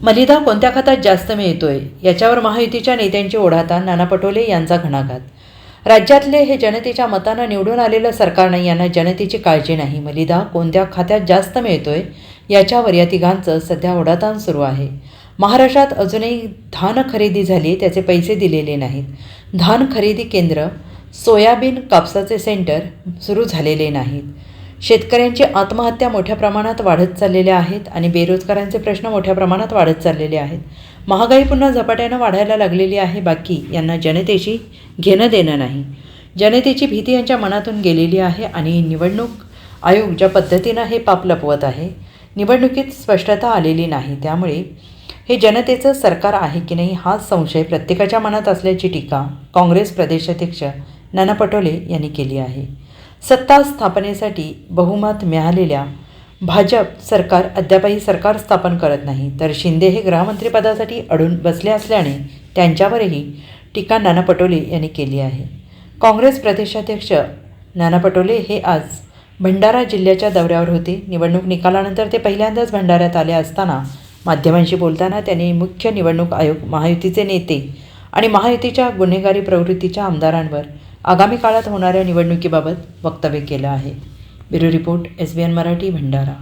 मलिदा कोणत्या खात्यात जास्त मिळतोय याच्यावर महायुतीच्या नेत्यांची ओढाताण. नाना पटोले यांचा घणाघात. राज्यातले हे जनतेच्या मतानं निवडून आलेलं सरकार नाही, यांना जनतेची काळजी नाही. मलिदा कोणत्या खात्यात जास्त मिळतोय याच्यावर या तिघांचं सध्या ओढाताण सुरू आहे. महाराष्ट्रात अजूनही धान खरेदी झाली, त्याचे पैसे दिलेले नाहीत. धान खरेदी केंद्र, सोयाबीन कापसाचे सेंटर सुरू झालेले नाहीत. शेतकऱ्यांची आत्महत्या मोठ्या प्रमाणात वाढत चाललेल्या आहेत आणि बेरोजगारांचे प्रश्न मोठ्या प्रमाणात वाढत चाललेले आहेत. महागाई पुन्हा झपाट्यानं वाढायला लागलेली आहे. बाकी यांना जनतेशी घेणं देणं नाही. जनतेची भीती यांच्या मनातून गेलेली आहे आणि निवडणूक आयोग ज्या पद्धतीनं हे पाप लपवत आहे, निवडणुकीत स्पष्टता आलेली नाही. त्यामुळे हे जनतेचं सरकार आहे की नाही हा संशय प्रत्येकाच्या मनात असल्याची टीका काँग्रेस प्रदेशाध्यक्ष नाना पटोले यांनी केली आहे. सत्ता स्थापनेसाठी बहुमत मिळालेल्या भाजप सरकार अद्यापही सरकार स्थापन करत नाही, तर शिंदे हे गृहमंत्रीपदासाठी अडून बसले असल्याने त्यांच्यावरही टीका नाना पटोले यांनी केली आहे. काँग्रेस प्रदेशाध्यक्ष नाना पटोले हे आज भंडारा जिल्ह्याच्या दौऱ्यावर होते. निवडणूक निकालानंतर ते पहिल्यांदाच भंडाऱ्यात आले असताना माध्यमांशी बोलताना त्यांनी मुख्य निवडणूक आयोग, महायुतीचे नेते आणि महायुतीच्या गुन्हेगारी प्रवृत्तीच्या आमदारांवर आगामी काळात होणाऱ्या निवडणुकीबाबत वक्तव्य केलं आहे. Bureau report, SBN Marathi, Bhandara.